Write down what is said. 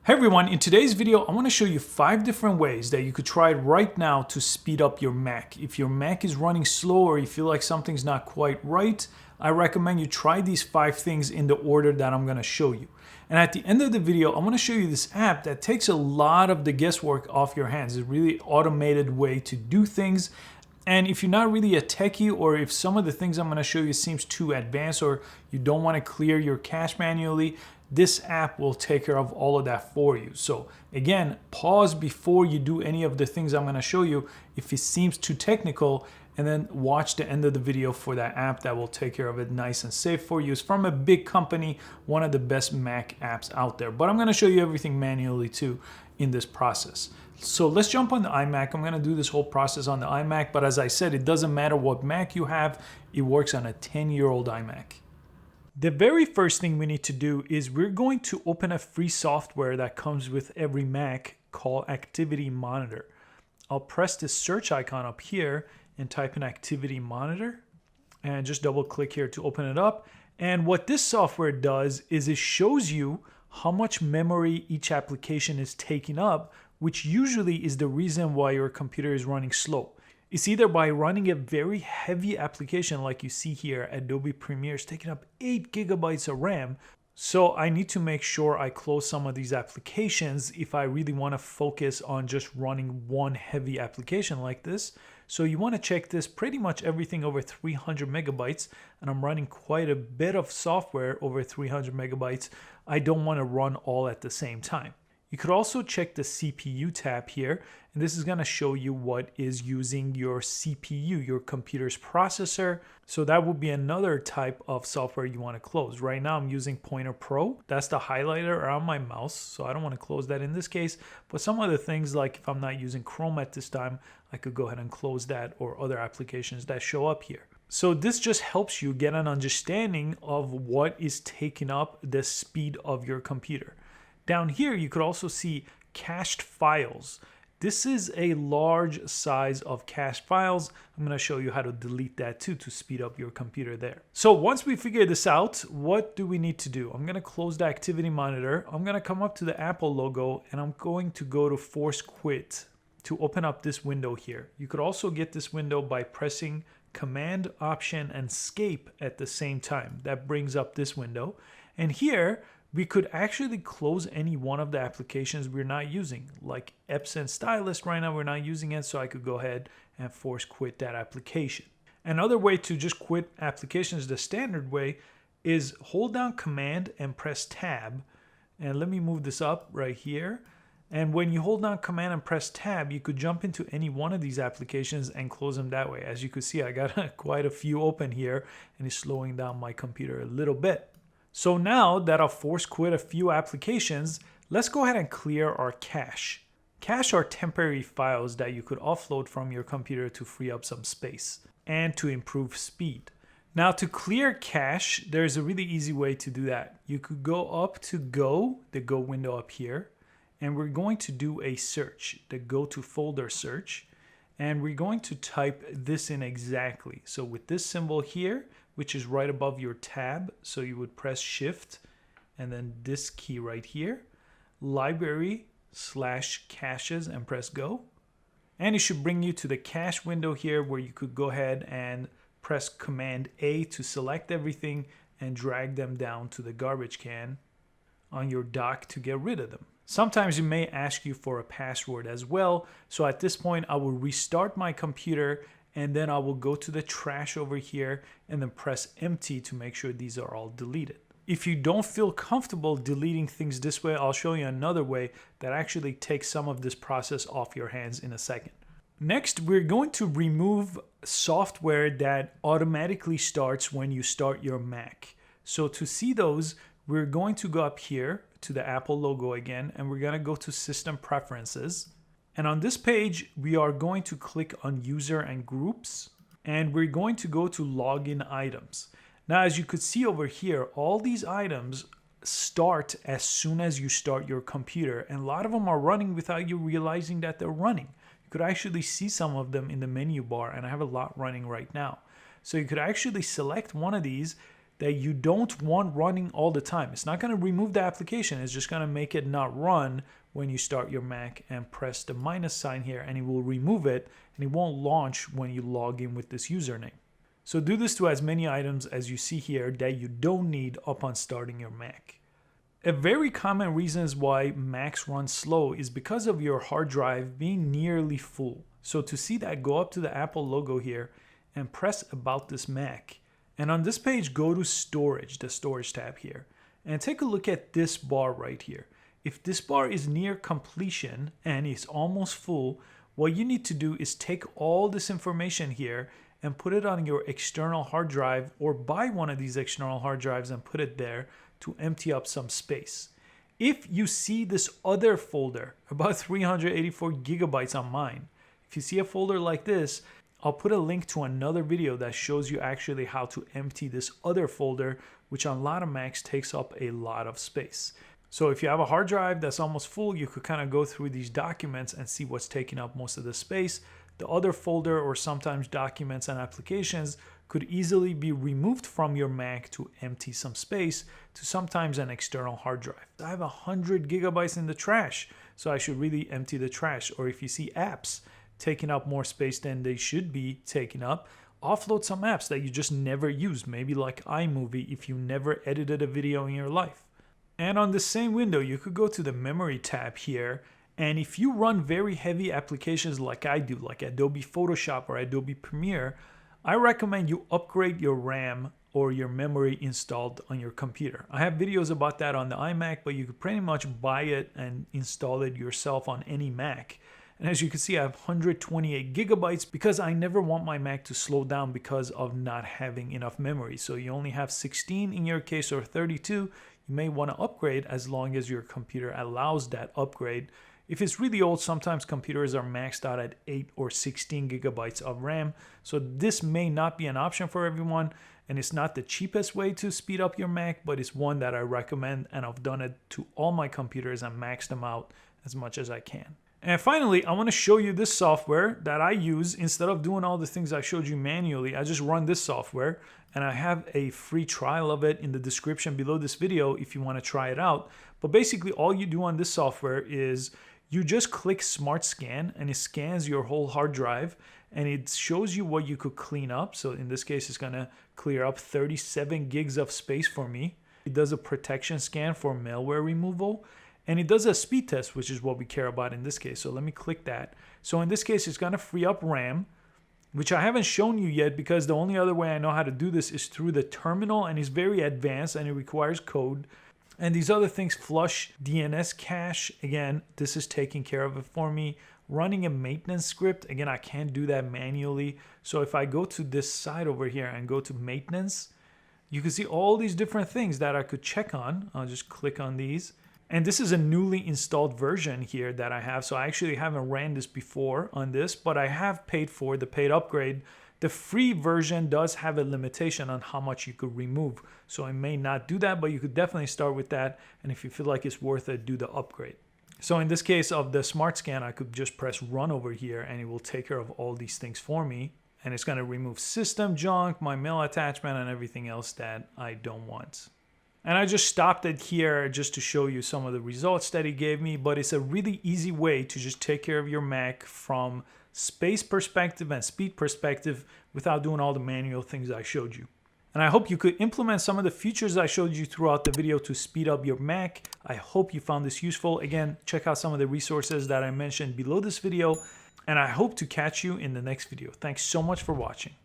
Hey everyone, in today's video, I want to show you 5 different ways that you could try right now to speed up your Mac. If your Mac is running slow or you feel like something's not quite right, I recommend you try these 5 things in the order that I'm going to show you. And at the end of the video, I want to show you this app that takes a lot of the guesswork off your hands. It's a really automated way to do things. And if you're not really a techie, or if some of the things I'm going to show you seems too advanced, or you don't want to clear your cache manually, this app will take care of all of that for you. So again, pause before you do any of the things I'm going to show you if it seems too technical, and then watch the end of the video for that app that will take care of it nice and safe for you. It's from a big company, one of the best Mac apps out there. But I'm going to show you everything manually too in this process. So let's jump on the iMac. I'm going to do this whole process on the iMac, but as I said, it doesn't matter what Mac you have. It works on a 10-year-old iMac. The very first thing we need to do is we're going to open a free software that comes with every Mac called Activity Monitor. I'll press this search icon up here and type in Activity Monitor and just double click here to open it up. And what this software does is it shows you how much memory each application is taking up, which usually is the reason why your computer is running slow. It's either by running a very heavy application like you see here, Adobe Premiere is taking up 8 gigabytes of RAM. So I need to make sure I close some of these applications if I really want to focus on just running one heavy application like this. So you want to check this pretty much everything over 300 megabytes, and I'm running quite a bit of software over 300 megabytes. I don't want to run all at the same time. You could also check the CPU tab here, and this is going to show you what is using your CPU, your computer's processor. So that would be another type of software you want to close. Right now I'm using Pointer Pro. That's the highlighter around my mouse, so I don't want to close that in this case. But some other things, like if I'm not using Chrome at this time, I could go ahead and close that, or other applications that show up here. So this just helps you get an understanding of what is taking up the speed of your computer. Down here, you could also see cached files. This is a large size of cached files. I'm going to show you how to delete that too to speed up your computer there. So once we figure this out, what do we need to do? I'm going to close the Activity Monitor. I'm going to come up to the Apple logo, and I'm going to go to Force Quit to open up this window here. You could also get this window by pressing command+option+escape at the same time. That brings up this window. And here, we could actually close any one of the applications we're not using, like Epson Stylus. Right now we're not using it, so I could go ahead and force quit that application. Another way to just quit applications the standard way is hold down Command and press Tab. And let me move this up right here. And when you hold down Command and press Tab, you could jump into any one of these applications and close them that way. As you can see, I got quite a few open here, and it's slowing down my computer a little bit. So now that I've force quit a few applications, let's go ahead and clear our cache. Cache are temporary files that you could offload from your computer to free up some space and to improve speed. Now to clear cache, there's a really easy way to do that. You could go up to Go, the Go window up here, and we're going to do a search, the Go to Folder search, and we're going to type this in exactly. So with this symbol here, which is right above your tab, so you would press Shift and then this key right here, library/caches, and press Go. And it should bring you to the cache window here, where you could go ahead and press Command A to select everything and drag them down to the garbage can on your dock to get rid of them. Sometimes it may ask you for a password as well. So at this point, I will restart my computer, and then I will go to the trash over here and then press empty to make sure these are all deleted. If you don't feel comfortable deleting things this way, I'll show you another way that actually takes some of this process off your hands in a second. Next, we're going to remove software that automatically starts when you start your Mac. So to see those, we're going to go up here to the Apple logo again, and we're going to go to System Preferences. And on this page, we are going to click on User and Groups, and we're going to go to Login Items. Now, as you could see over here, all these items start as soon as you start your computer, and a lot of them are running without you realizing that they're running. You could actually see some of them in the menu bar, and I have a lot running right now. So you could actually select one of these, that you don't want running all the time. It's not going to remove the application. It's just going to make it not run when you start your Mac and press the minus sign here, and it will remove it, and it won't launch when you log in with this username. So do this to as many items as you see here that you don't need upon starting your Mac. A very common reason why Macs run slow is because of your hard drive being nearly full. So to see that, go up to the Apple logo here and press About This Mac. And on this page, go to Storage, the Storage tab here, and take a look at this bar right here. If this bar is near completion and is almost full, what you need to do is take all this information here and put it on your external hard drive, or buy one of these external hard drives and put it there to empty up some space. If you see this other folder, about 384 gigabytes on mine, if you see a folder like this, I'll put a link to another video that shows you actually how to empty this other folder, which on a lot of Macs takes up a lot of space. So if you have a hard drive that's almost full, you could kind of go through these documents and see what's taking up most of the space. The other folder, or sometimes documents and applications, could easily be removed from your Mac to empty some space to sometimes an external hard drive. I have 100 gigabytes in the trash, so I should really empty the trash. Or if you see apps taking up more space than they should be taking up, offload some apps that you just never use, maybe like iMovie if you never edited a video in your life. And on the same window, you could go to the Memory tab here, and if you run very heavy applications like I do, like Adobe Photoshop or Adobe Premiere, I recommend you upgrade your RAM or your memory installed on your computer. I have videos about that on the iMac, but you could pretty much buy it and install it yourself on any Mac. And as you can see, I have 128 gigabytes because I never want my Mac to slow down because of not having enough memory. So you only have 16 in your case, or 32. You may want to upgrade as long as your computer allows that upgrade. If it's really old, sometimes computers are maxed out at 8 or 16 gigabytes of RAM. So this may not be an option for everyone, and it's not the cheapest way to speed up your Mac, but it's one that I recommend, and I've done it to all my computers and maxed them out as much as I can. And finally, I want to show you this software that I use. Instead of doing all the things I showed you manually, I just run this software, and I have a free trial of it in the description below this video if you want to try it out. But basically, all you do on this software is you just click Smart Scan, and it scans your whole hard drive, and it shows you what you could clean up. So in this case, it's going to clear up 37 gigs of space for me. It does a protection scan for malware removal. And it does a speed test, which is what we care about in this case. So let me click that. So in this case, it's going to free up RAM, which I haven't shown you yet because the only other way I know how to do this is through the terminal, and it's very advanced and it requires code. And these other things, flush DNS cache, again, this is taking care of it for me. Running a maintenance script, again, I can't do that manually. So if I go to this side over here and go to maintenance, you can see all these different things that I could check on. I'll just click on these. And this is a newly installed version here that I have. So I actually haven't ran this before on this, but I have paid for the paid upgrade. The free version does have a limitation on how much you could remove. So I may not do that, but you could definitely start with that. And if you feel like it's worth it, do the upgrade. So in this case of the Smart Scan, I could just press run over here and it will take care of all these things for me. And it's going to remove system junk, my mail attachment, and everything else that I don't want. And I just stopped it here just to show you some of the results that it gave me, but it's a really easy way to just take care of your Mac from space perspective and speed perspective without doing all the manual things I showed you. And I hope you could implement some of the features I showed you throughout the video to speed up your Mac. I hope you found this useful. Again, check out some of the resources that I mentioned below this video, and I hope to catch you in the next video. Thanks so much for watching.